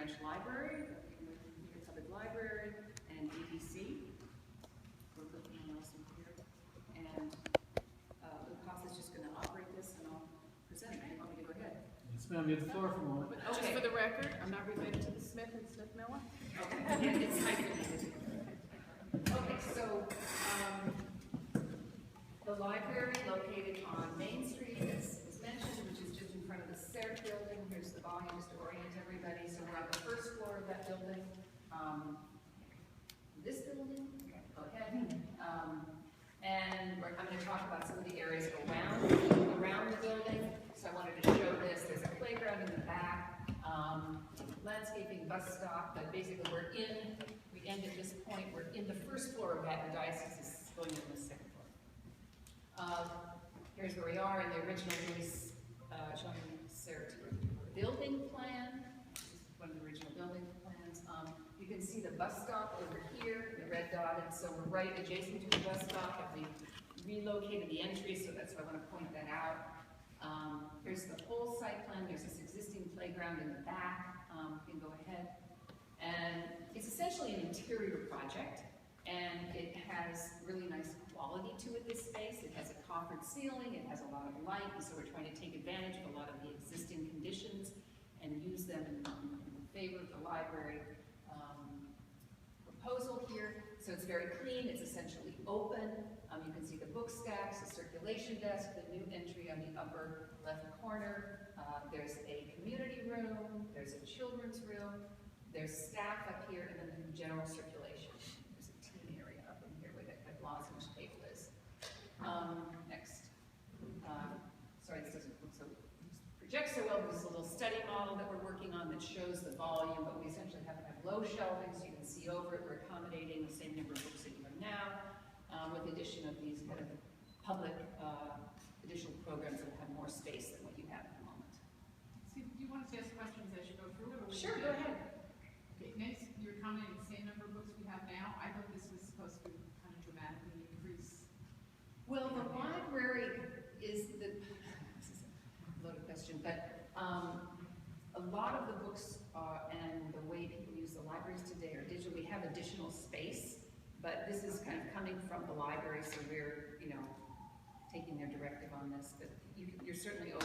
branch library, the public library, and EDC. We're putting in else in here. And Lucas is just going to operate this, and I'll present it. You want me to go ahead? Yes, ma'am, you have the floor for a moment. Okay. Just for the record, I'm not related to the Smith and Smith Miller. Okay, yeah, it's hyphenated. Okay, so the library located on Main Street, as mentioned, which is just in front of the CERT building. Here's the volume, just to orient everybody. So we're on the first floor of that building. This building, okay. And I'm going to talk about some of the areas around the building. So I wanted to show this. There's a playground in the back, landscaping, bus stop, but basically we end at this point. We're in the first floor of that. The diocese is going in the second floor. Here's where we are in the original lease, showing CERT building plan. This is one of the original building plans. You can see the bus stop over here, the red dotted, so we're right adjacent to the bus stop, and we relocated the entry, so that's why I want to point that out. Here's the whole site plan. There's this existing playground in the back. You can go ahead. And it's essentially an interior project, and it has really nice quality to it, this space. It has a coffered ceiling, it has a lot of light, and so we're trying to take advantage of a lot of the existing conditions and use them in favor of the library proposal here. So it's very clean, it's essentially open. You can see the book stacks, the circulation desk, the new entry on the upper left corner. There's a community room, there's a children's room, there's staff up here, and then the general circulation. There's a teen area up in here where that lozenge table is. Next. Sorry, this doesn't project so well. There's a little study model that we're working on that shows the volume, but we essentially have to have low shelving so you can see over it. We're accommodating the same number of books that you have now, with the addition of these kind of public additional programs that will have more space than what you have at the moment. So do you want us to ask questions as you go through it? Or Sure, go ahead. Okay, next, you're accommodating the same number of books we have now. I thought this was supposed to kind of dramatically increase. Well, the library is the, this is a loaded question, but a lot of the books and the way people use the libraries today are digital. We have additional space, but this is kind of coming from the library, so we're, taking their directive on this. But you're certainly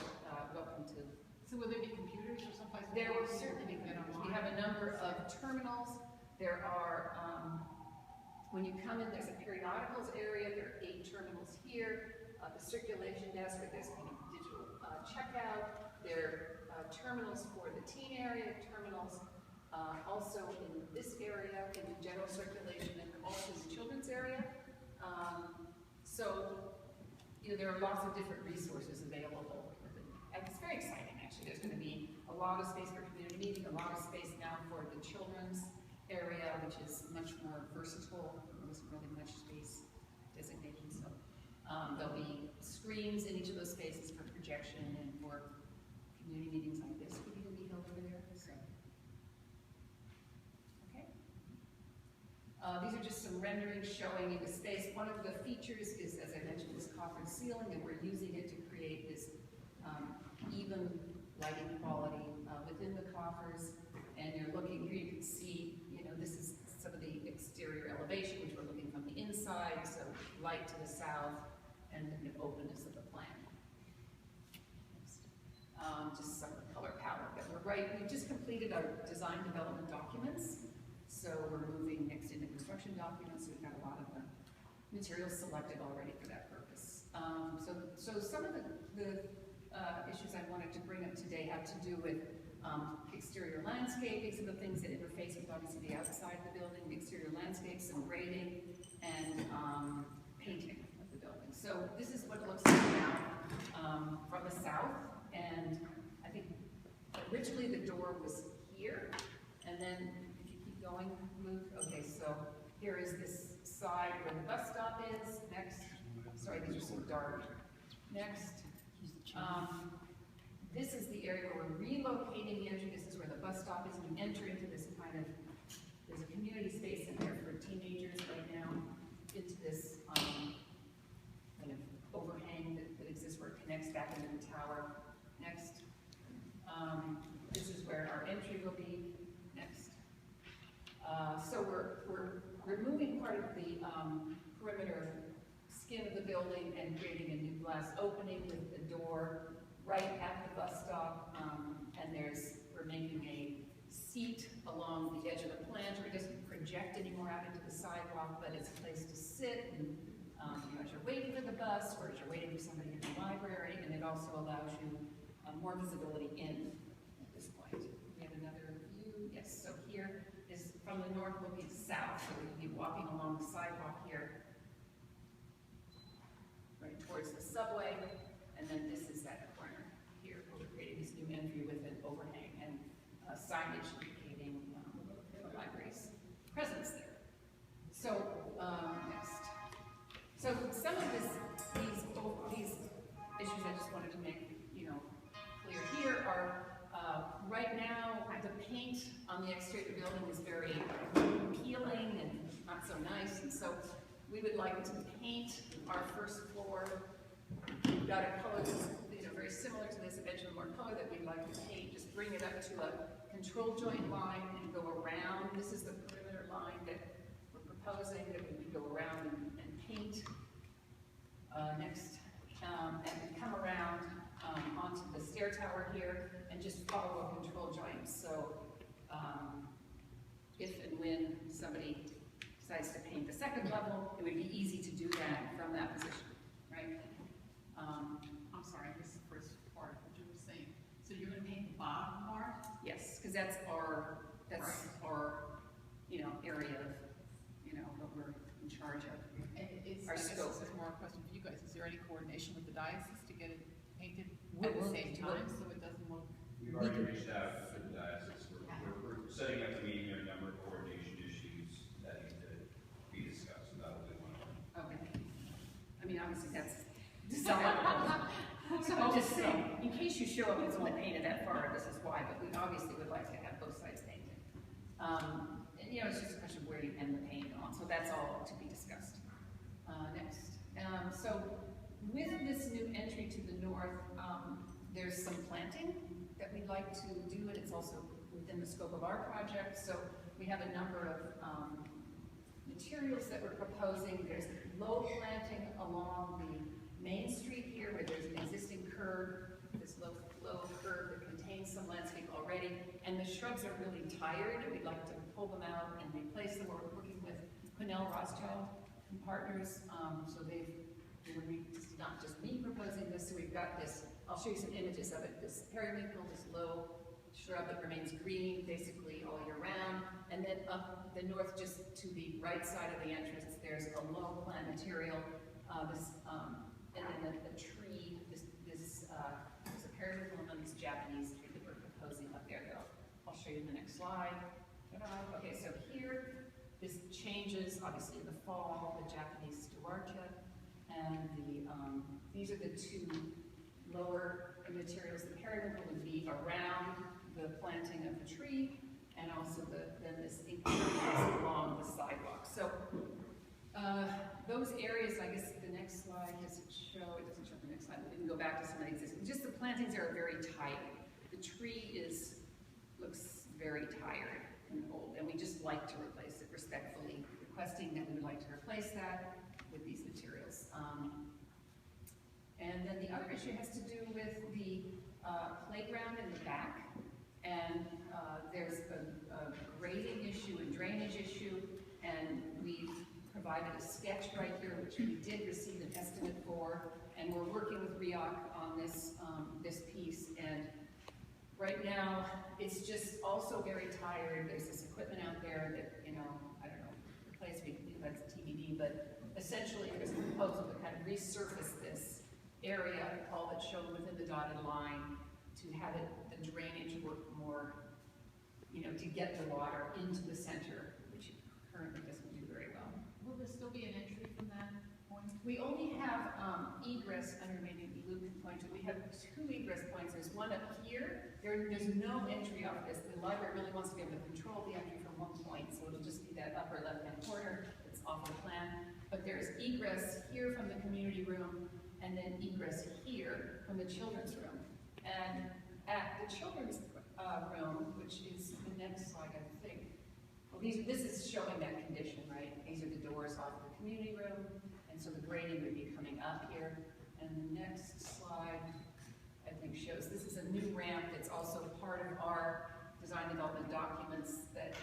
welcome to. So will there be computers or someplace? There will certainly be computers. We have a number of terminals. There are, when you come in, there's a periodicals area. There are 8 terminals here. The circulation desk, where there's kind of digital checkout. There are terminals for the teen area, terminals also in this area, in the general circulation, and also the children's area. There are lots of different resources available. It's very exciting, actually. There's going to be a lot of space for community meeting, a lot of space now for the children's area, which is much more versatile. There wasn't really much space designated, so there'll be screens in each of those spaces for projection and for community meetings like this could even be held over there. So, okay. These are just some renderings showing you the space. One of the features is, as I mentioned, this coffered ceiling, and we're using it to create this even lighting quality within the coffers. And you're looking here, you can see, this is some of the exterior elevation, which we're looking from the inside, so light to the south, and the openness of the plan. Just some of the color palette that we're right. We've just completed our design development documents, so we're moving next into construction documents. We've got a lot of the materials selected already for that purpose. So some of the issues I wanted to bring up today have to do with exterior landscaping, some of the things that interface with obviously the outside of the building, the exterior landscapes, some grading, and painting of the building. So this is what it looks like now from the south, and I think originally the door was here, and then if you keep going, move, okay, so here is this side where the bus stop is. Next, sorry, these are so dark. Next, this is the area where we're relocating the entry. This is where the bus stop is. We enter into this kind of, there's a community space in there for teenagers right now, into this kind of overhang that exists where it connects back into the tower. Next, this is where our entry will be. part of the perimeter skin of the building and creating a new glass opening with a door right at the bus stop. And we're making a seat along the edge of the planter. It doesn't project anymore out into the sidewalk, but it's a place to sit and as you're waiting for the bus or as you're waiting for somebody in the library, and it also allows you more visibility in at this point. We have another view. Yes, so here is from the north looking south, so we can be walking along the sidewalk here, right towards the subway, and then this is that corner here where we're creating this new entry with an overhang and signage indicating the library's presence there. So next. So some of these issues I just wanted to make clear here are right now the paint on the exterior of the building is very peeling and not so nice, and so we would like to paint our first floor. We've got a color that's very similar to this, eventually more color that we'd like to paint. Just bring it up to a control joint line and go around. This is the perimeter line that we're proposing that we could go around and paint next, and come around onto the stair tower here and just follow a control joint. So if and when somebody decides to paint the second level, it would be easy to do that from that position, right? I'm sorry, I missed the first part of what you were saying. So you're going to paint the bottom part? Yes, because that's our area of what we're in charge of. And Our scope. This is more a question for you guys. Is there any coordination with the diocese to get it painted at the same time so it doesn't look? We've already reached out to the diocese. We're setting up the meeting. There are a number of coordination issues that need to be discussed, and that will be one of them. Okay. I mean, obviously that's desirable. So I'm just saying, in case you show up and it's only painted that far, this is why, but we obviously would like to have both sides painted. It's just a question of where you end the paint on, so that's all to be discussed. Next. So with this new entry to the north, there's some planting that we'd like to do, and it's also within the scope of our project. So we have a number of materials that we're proposing. There's low planting along the main street here where there's an existing curb, this low curb that contains some landscape already, and the shrubs are really tired, and we'd like to pull them out and replace them. We're working with Cornell Rothschild and partners, so it's not just me proposing this, so we've got this, I'll show you some images of it, this periwinkle, this low shrub that remains green basically all year round, and then up the north just to the right side of the entrance, there's a low plant material, and then a tree, there's a periwinkle and then this Japanese tree that we're proposing up there that I'll show you in the next slide. Okay, so here, this changes, obviously in the fall, the Japanese stewartia, and these are the two lower materials. The periwinkle would be around the planting of the tree, and also then this ink along the sidewalk. So those areas, I guess the next slide doesn't show, it doesn't show the next slide, but we can go back to some of the existing. Just the plantings are very tight. The tree looks very tired and old, and we just like to replace it, respectfully requesting that we would like to replace that with these materials. And then the other issue has to do with the playground in the back, and there's a grading issue and drainage issue, and we've provided a sketch right here, which we did receive an estimate for, and we're working with RIOC on this piece, and right now, it's just also very tired. There's this equipment out there that, I don't know, replace me, that's TBD, but essentially there's a proposal to kind of resurface this area, all that's shown within the dotted line, to have the drainage work more, to get the water into the center, which it currently doesn't do very well. Will there still be an entry from that point? We only have egress, under maybe Luke can point to, we have 2 egress points. There's one up here. There's no entry off this. The library really wants to be able to control the entry from one point, so it'll just be that upper left-hand corner that's off the plan. But there's egress here from the community room, and then egress here from the children's room. And at the children's room, which is the next slide, I think, this is showing that condition, right? These are the doors off the community room, and so the grading would be coming up here. And the next slide, I think, shows this is a new ramp that's also part of our design development documents that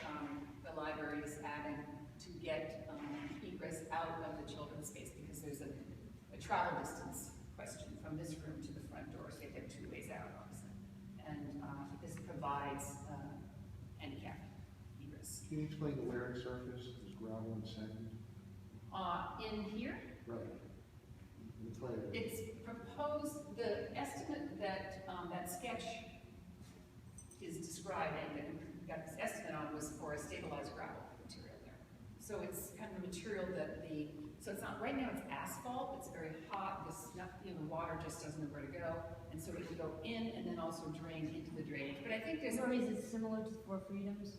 the library is adding to get egress out of the children's space, because there's a travel distance question from this room to the front door, so you have 2 ways out, obviously. And this provides handicap egress. Can you explain the wearing surface? Is gravel and sand? In here, Right. In the plan. it's proposed, the estimate that that sketch is describing, that we got this estimate on, was for a stabilized gravel material there. So it's kind of a material that so it's not, right now it's asphalt, it's very hot, the water just doesn't know where to go, and so it would go in and then also drain into the drainage. But I think there's Or is it similar to Four Freedoms?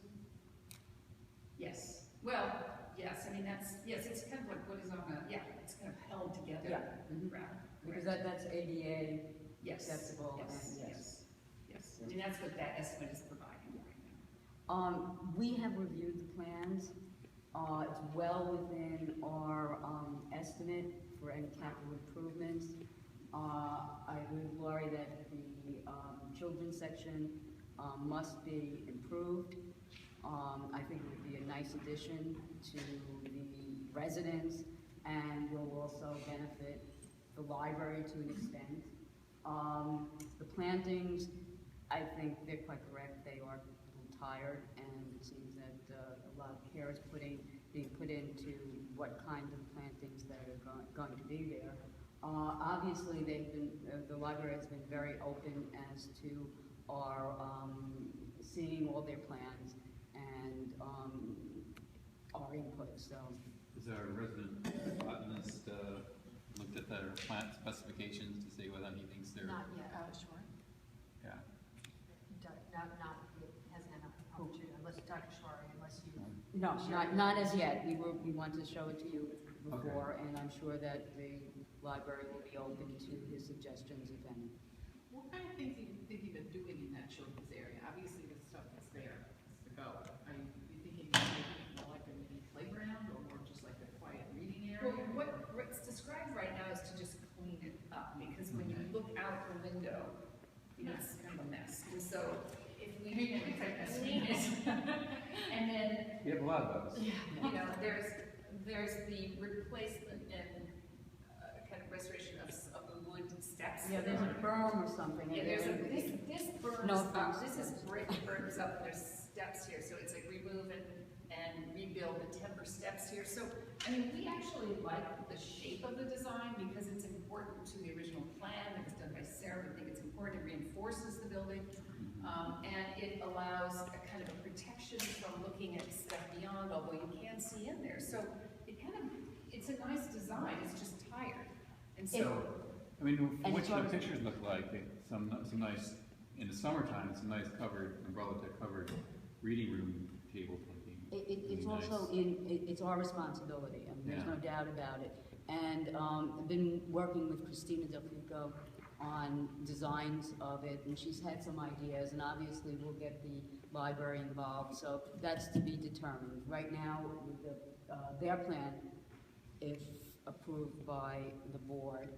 yes, well, yes, I mean, yes, it's kind of like what is on it's kind of held together. Yeah. with gravel. Because that's ADA Yes. acceptable, Yes, and yes. I mean, that's what that estimate is providing right now. We have reviewed the plans. It's well within our estimate for any capital improvements. I agree with Laurie that the children's section must be improved. I think it would be a nice addition to the residents, and will also benefit the library to an extent. The plantings, I think they're quite correct. They are a little tired, and it seems that a lot of care is being put into what kind of plantings that are going to be there. Obviously, the library has been very open as to our seeing all their plans and our input. So, is our resident botanist looked at their plant specifications to see whether he thinks they're? Not yet, sure. Yeah. Hasn't had an opportunity, unless Dr. Schwarry, unless you. no, not as yet. We want to show it to you before, and I'm sure that the library will be open to his suggestions, if any. What kind of things do you think you've been doing in that children's area? Obviously, the stuff that's there is to go. Are you thinking more like a mini playground, or more just like a quiet reading Well, area? what's described right now is to just clean it up, because when you look out the window, it's kind of a mess. And so if we clean it, and then, You have a lot of those. there's the replacement and kind of restoration of the wood steps. Yeah, there's a berm or something. Yeah, this burns No up, offense. this is brick burns up, there's steps here, so it's like remove and rebuild the timber steps here. So, I mean, we actually like the shape of the design because it's important to the original plan that was done by Sarah. We think it's important, it reinforces the building, and it allows a kind of a protection from looking at stuff beyond, although you can see in there. So, it's a nice design, it's just tired. And so, I mean, from And which it's the always- pictures look like, some nice, in the summertime, some nice covered, umbrella type covered reading room table looking. It's really nice. also it's our responsibility, and there's Yeah. no doubt about it. And I've been working with Christina Del Fuco on designs of it, and she's had some ideas, and obviously we'll get the library involved, so that's to be determined. Right now, with their plan, if approved by the board,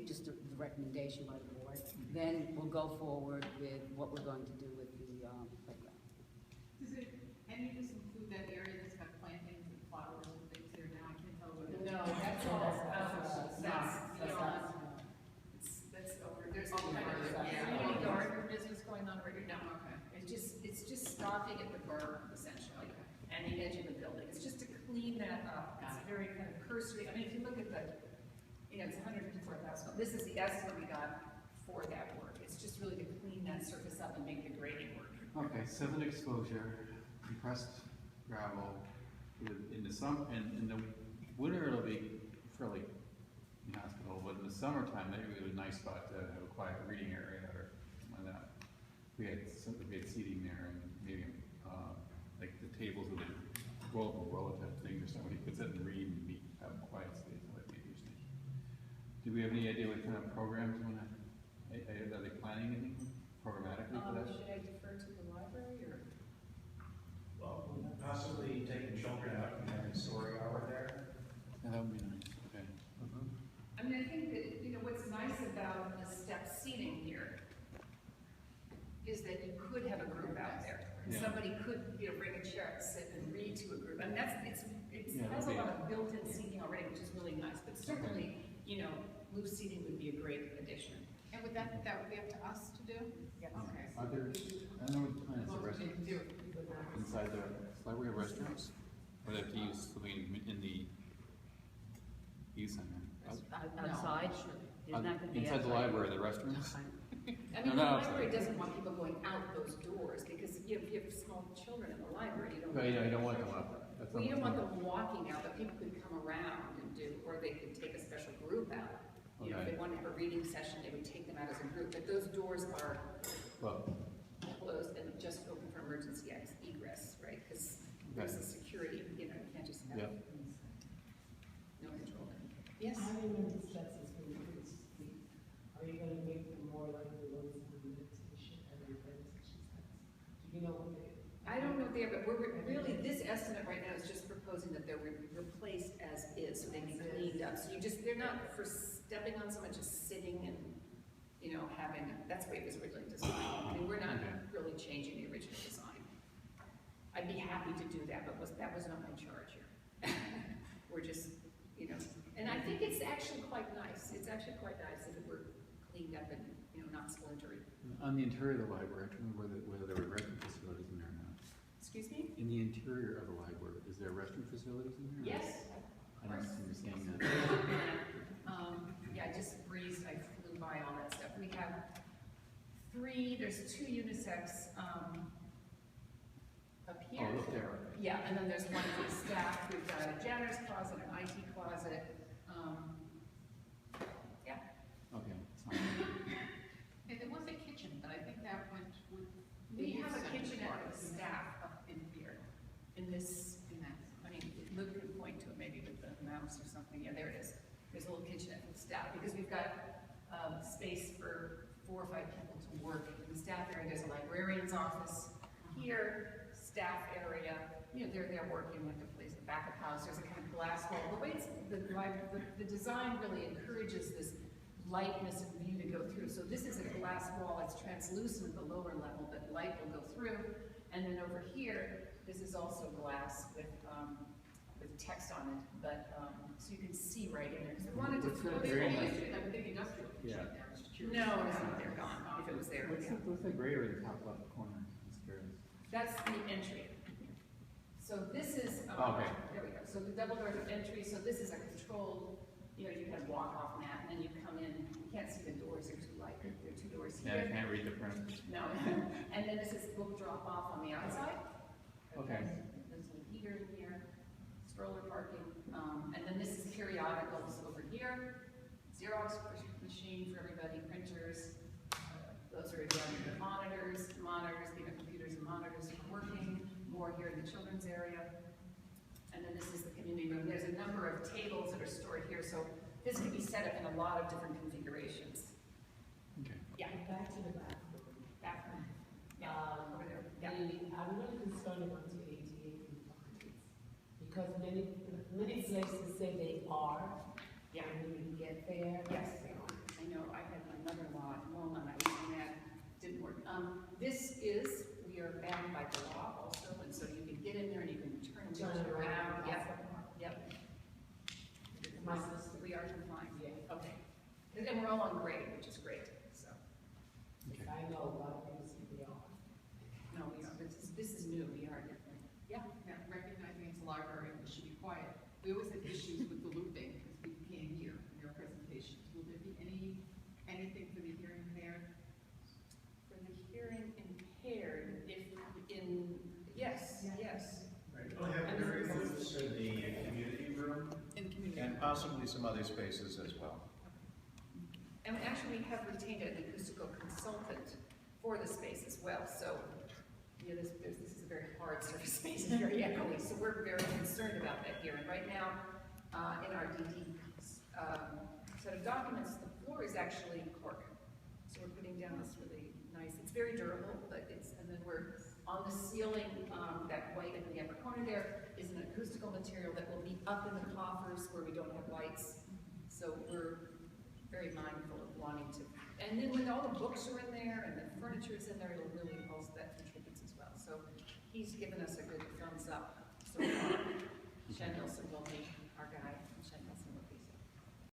just the recommendation by the board, then we'll go forward with what we're going to do with the playground. Does any of this include that area that's got plantings and flowers and things there now? I can't tell whether. no, that's all, that's over, there's all kind of, any garden business going on right now. Okay. It's just stopping at the berm, essentially, and the edge of the building. It's just to clean that up. It's very kind of cursory. I mean, if you look at it's $154,000. This is the estimate we got for that work. It's just really to clean that surface up and make the grading work. Okay, southern exposure, compressed gravel, in the winter it'll be fairly hospitable, but in the summertime, maybe it would be a nice spot to have a quiet reading area or something like that. We had seating there, and maybe, like the tables with the roll type things or something, he could sit and read and have a quiet space, that might be interesting. Do we have any idea what kind of programs you wanna, are they planning anything programmatically for that? Should I defer to the library, or? Well, Yeah. Somebody could, bring a chair and sit and read to a group, and it Yeah, has a that'd lot of built-in seating already, which is really nice, but certainly, loose seating would be a great addition. And would that would be up to us to do? Yes. Okay. Are there, I don't know what the plan is, the restrooms Do it. inside the library restrooms? Or they have to use something in the youth center? Outside, there's not gonna be Inside the outside. library, the restrooms? I mean, No, the no, library sorry. doesn't want people going out those doors, because if you have small children in the library, you don't. Right, yeah, I don't want them up. That's Well, you don't want not- them walking out, but people could come around and do, or they could take a special group out. If Okay. they wanted a reading session, they would take them out as a group, but those doors are Well, closed and just open for emergency egress, right? Because there's a security, you can't just have yeah. no control. Yes? How do you know the steps is going to increase speed? Are you gonna make them more like the ones in the meditation and the meditation steps? Do you know what they? I don't know there, but we're really, this estimate right now is just proposing that they're replaced as is, so they be cleaned up. So they're not for stepping on someone, just sitting and, having, that's the way it was originally designed. I mean, we're not really changing the original design. I'd be happy to do that, but that was not my charge here. We're just, and I think it's actually quite nice. It's actually quite nice that we're cleaned up and, not splintery. On the interior of the library, I don't remember whether there were restroom facilities in there or not. Excuse me? In the interior of the library, is there restroom facilities in there? Yes. I don't remember seeing that. Yeah, I just breezed, I flew by all that stuff. We have there's 2 unisex, up here. Oh, look there. Yeah, and then there's one for the staff. We've got a janitor's closet, an IT closet, yeah. Okay, it's fine. And there was a kitchen, but I think that went with. We the have a center kitchenette part. for the staff up in here, in this, In that. I mean, Luke could point to it maybe with the mouse or something. Yeah, there it is. There's a little kitchenette for the staff, because we've got, space for 4 or 5 people to work in the staff area. There's a librarian's office here, staff area, they're working with the place, the back of house. There's a kind of glass wall. The way the design really encourages this lightness and view to go through. So this is a glass wall, it's translucent at the lower level, but light will go through. And then over here, this is also glass with text on it, but, so you can see right in there. Because we wanted to What's throw that it very in. nice- That big industrial kitchen Yeah. there, I was curious. No, they're gone, if it was there. What's Yeah. the gray area in the top left corner? It's curious. That's the entry. So this is, Okay. there we go. So the double doors of entry, so this is a controlled, you kind of walk off mat, and then you come in, you can't see the doors, they're too light, there are 2 doors Yeah, I here. can't read the print. No, and then this is book drop off on the outside. Okay. There's a heater in here, stroller parking, and then this is periodicals over here, Xerox machine for everybody, printers, those are again the monitors, computers and monitors working, more here in the children's area. And then this is the community room. There's a number of tables that are stored here, so this can be set up in a lot of different configurations. Okay. Yeah, Back to the bathroom. bathroom, yeah, over there, yeah. I'm really concerned about the ADA compliance, because many places say they are, Yeah. and when you get there. Yes, I know, I had my mother-in-law at home, and I was on that, didn't work. We are bound by the law also, and so you can get in there and you can turn it around. Yep. My sister. We are compliant. Yeah. Okay. And we're all on grade, which is great, so. Okay. I know a lot of people say they are. No, we are, this is new, we are different. Yeah. Yeah, recognizing it's a library, and it should be quiet. We always have issues with the looping, because we can't hear in your presentations. Will there be anything for the hearing impaired? For the hearing impaired, yes. Right, we'll have very booths in the community room In the community. and possibly some other spaces as well. And actually, we have retained an acoustical consultant for the space as well, so, this is a very hard surface space, it's very echoey, so we're very concerned about that here. And right now, in our DD set of documents, the floor is actually cork. So we're putting down this really nice, it's very durable, but and then we're on the ceiling, that white in the upper corner there is an acoustical material that will be up in the coffers where we don't have lights. So we're very mindful of wanting to, and then when all the books are in there and the furniture is in there, it'll really also, that contributes as well. So he's given us a good thumbs up so far. Shen Nelson will be our guy.